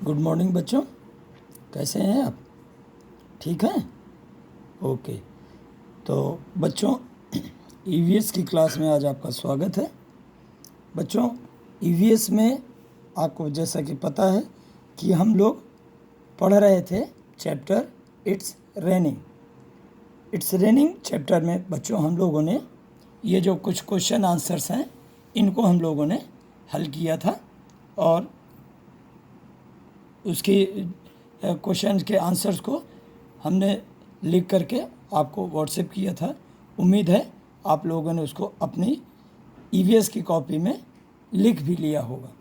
Good morning बच्चों, कैसे हैं आप? ठीक हैं? ओके। तो बच्चों, ईवीएस की क्लास में आज आपका स्वागत है। बच्चों, ईवीएस में आपको जैसा कि पता है कि हम लोग पढ़ रहे थे चैप्टर इट्स रेनिंग चैप्टर में बच्चों हम लोगों ने ये जो कुछ क्वेश्चन आंसर्स हैं इनको हम लोगों ने हल किया था और उसकी क्वेश्चन के आंसर्स को हमने लिख करके आपको व्हाट्सएप किया था। उम्मीद है आप लोगों ने उसको अपनी ईवीएस की कॉपी में लिख भी लिया होगा।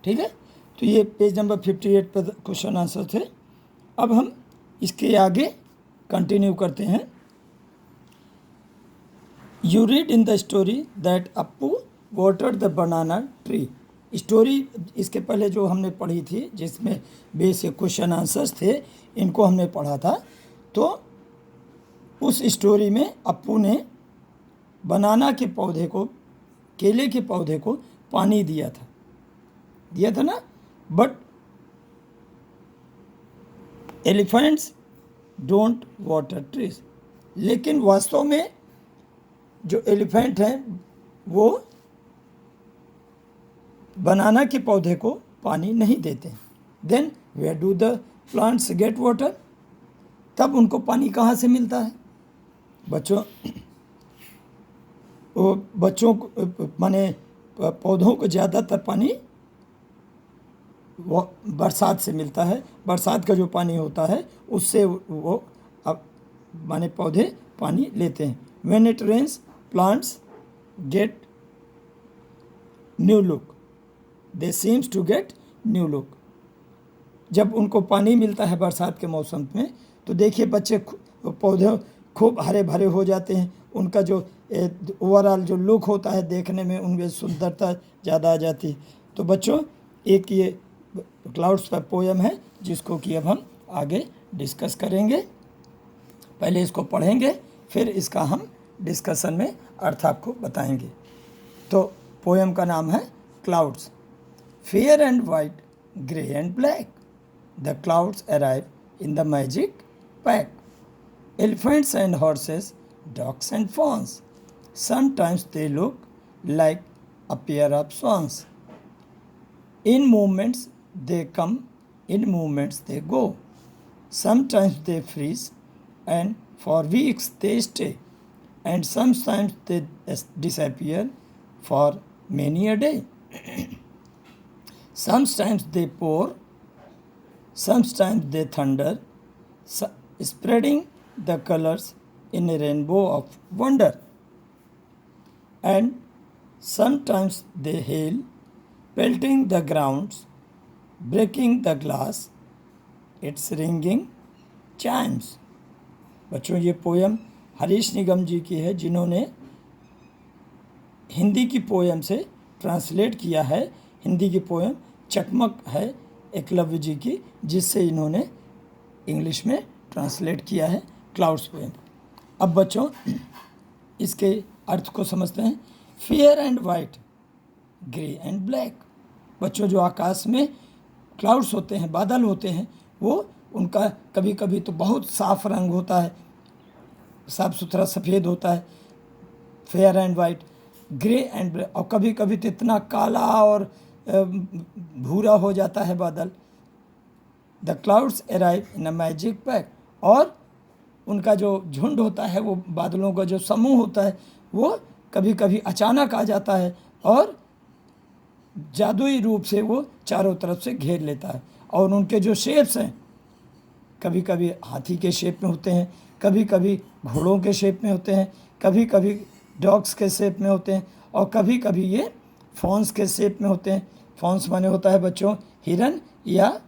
ठीक है, तो ये पेज नंबर 58 पर क्वेश्चन आंसर थे। अब हम इसके आगे कंटिन्यू करते हैं। You read in the story that Appu watered the banana tree. Story इसके पहले जो हमने पढ़ी थी जिसमें बेसिक क्वेश्चन आंसर्स थे, इनको हमने पढ़ा था। तो उस स्टोरी में अप्पू ने बनाना के पौधे को, केले के पौधे को पानी दिया था ना। But elephants don't water trees. लेकिन वास्तव में जो एलिफेंट हैं वो बनाना के पौधे को पानी नहीं देते। Then where do the plants get water. तब उनको पानी कहाँ से मिलता है? बच्चों को माने पौधों को ज़्यादातर पानी वो बरसात से मिलता है। बरसात का जो पानी होता है उससे वो अब माने पौधे पानी लेते हैं। When it rains plants get new look, they seems to get new look. जब उनको पानी मिलता है बरसात के मौसम में तो देखिए बच्चे पौधे खूब हरे भरे हो जाते हैं। उनका जो ओवरऑल जो लुक होता है देखने में उनमें सुंदरता ज़्यादा आ जाती है। तो बच्चों, एक ये क्लाउड्स पर पोएम है जिसको कि अब हम आगे डिस्कस करेंगे। पहले इसको पढ़ेंगे, फिर इसका हम डिस्कशन में अर्थ आपको बताएंगे। तो पोएम का नाम है clouds. Fair and white, grey and black, the clouds arrive in the magic pack. Elephants and horses, dogs and fawns, sometimes they look like a pair of swans. In movements they come, in movements they go. Sometimes they freeze, and for weeks they stay, and sometimes they disappear for many a day. Sometimes they pour, sometimes they thunder, spreading the colors in a rainbow of wonder. And sometimes they hail, pelting the grounds, breaking the glass, its ringing chimes. बच्चों, ये poem Harish निगम जी की है जिन्होंने हिंदी की poem से translate किया है। हिंदी की पोयम चकमक है एकलव्य जी की, जिससे इन्होंने इंग्लिश में ट्रांसलेट किया है क्लाउड्स पोएम। अब बच्चों इसके अर्थ को समझते हैं। Fair and white, grey and black. बच्चों, जो आकाश में क्लाउड्स होते हैं, बादल होते हैं, वो उनका कभी कभी तो बहुत साफ रंग होता है, साफ सुथरा सफ़ेद होता है, fair and white, grey and black. और कभी कभी तो इतना काला और भूरा हो जाता है बादल। The clouds arrive in a magic pack. और उनका जो झुंड होता है, वो बादलों का जो समूह होता है, वो कभी कभी अचानक आ जाता है और जादुई रूप से वो चारों तरफ से घेर लेता है। और उनके जो शेप्स हैं, कभी कभी हाथी के शेप में होते हैं, कभी कभी घोड़ों के शेप में होते हैं, कभी कभी डॉग्स के शेप में होते हैं, और कभी कभी ये फॉन्स के शेप में होते हैं। फॉन्स माने होता है बच्चों हिरन या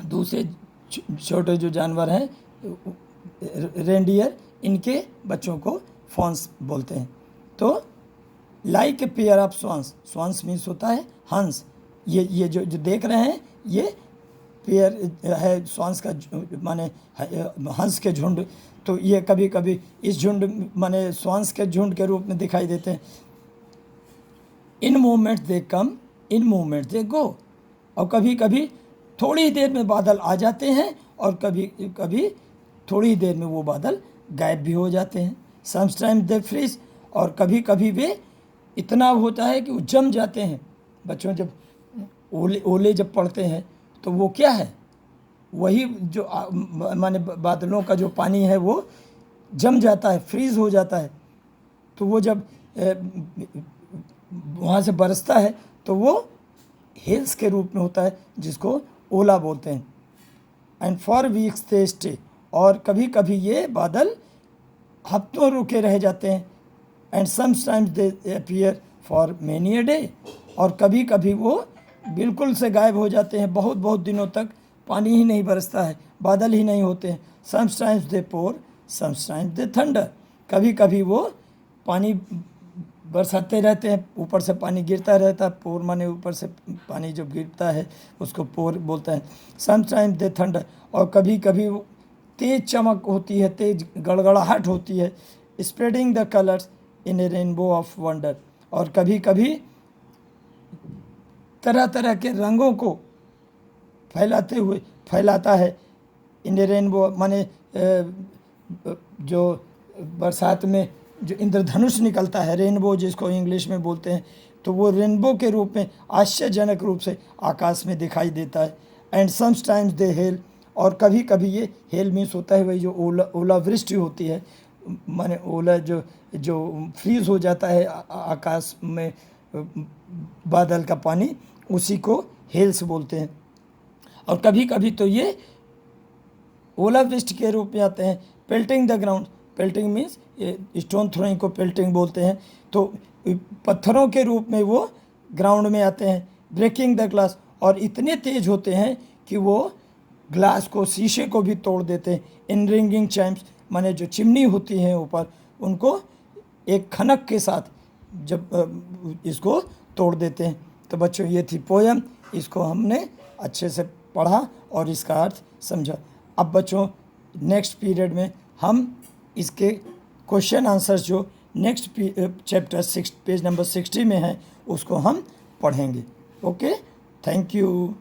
दूसरे छोटे जो जानवर हैं रेंडियर, इनके बच्चों को फॉन्स बोलते हैं। तो like a pair of swans, swans means होता है हंस। ये जो देख रहे हैं ये पेयर है स्वांस का, माने हंस के झुंड। तो ये कभी कभी इस झुंड माने स्वांस के झुंड के रूप में दिखाई देते हैं। इन मूवमेंट्स दे कम, इन मूवमेंट्स दे गो। और कभी कभी थोड़ी देर में बादल आ जाते हैं और कभी कभी थोड़ी देर में वो बादल गायब भी हो जाते हैं। समटाइम्स दे फ्रीज, और कभी कभी वे इतना होता है कि वो जम जाते हैं। बच्चों जब ओले ओले जब पड़ते हैं तो वो क्या है, वही जो माने बादलों का जो पानी है वो जम जाता है, फ्रीज हो जाता है। तो वो जब वहाँ से बरसता है तो वो हेल्स के रूप में होता है, जिसको ओला बोलते हैं। And for weeks they stay, और कभी कभी ये बादल हफ्तों रुके रह जाते हैं। And sometimes they appear for many a day, और कभी कभी वो बिल्कुल से गायब हो जाते हैं, बहुत बहुत दिनों तक पानी ही नहीं बरसता है, बादल ही नहीं होते हैं। Sometimes they pour, sometimes they thunder, कभी कभी वो पानी बरसाते रहते हैं, ऊपर से पानी गिरता रहता है। पोर माने ऊपर से पानी जो गिरता है उसको पोर बोलते हैं। समटाइम्स दे थंडर, और कभी कभी वो तेज चमक होती है, तेज गड़गड़ाहट होती है। Spreading the colours in A rainbow of wonder, और कभी कभी तरह तरह के रंगों को फैलाता है। इन ए रेनबो माने जो बरसात में जो इंद्रधनुष निकलता है, रेनबो जिसको इंग्लिश में बोलते हैं, तो वो रेनबो के रूप में आश्चर्यजनक रूप से आकाश में दिखाई देता है। एंड समटाइम्स दे हेल, और कभी कभी ये हेल मीन्स होता है वही जो ओलावृष्टि होती है, माने ओला जो जो फ्रीज हो जाता है आकाश में बादल का पानी, उसी को हेल्स बोलते हैं। और कभी कभी तो ये ओलावृष्टि के रूप में आते हैं। Pelting the ground, pelting means stone throwing को पेल्टिंग बोलते हैं, तो पत्थरों के रूप में वो ग्राउंड में आते हैं। ब्रेकिंग द ग्लास, और इतने तेज होते हैं कि वो ग्लास को, शीशे को भी तोड़ देते हैं। इन रिंगिंग चाइम्स, माने जो चिमनी होती हैं ऊपर, उनको एक खनक के साथ जब इसको तोड़ देते हैं। तो बच्चों ये थी पोयम, इसको हमने अच्छे से पढ़ा और इसका अर्थ समझा। अब बच्चों नेक्स्ट पीरियड में हम इसके क्वेश्चन आंसर्स जो नेक्स्ट चैप्टर 6 पेज नंबर 60 में है उसको हम पढ़ेंगे। Okay, thank you.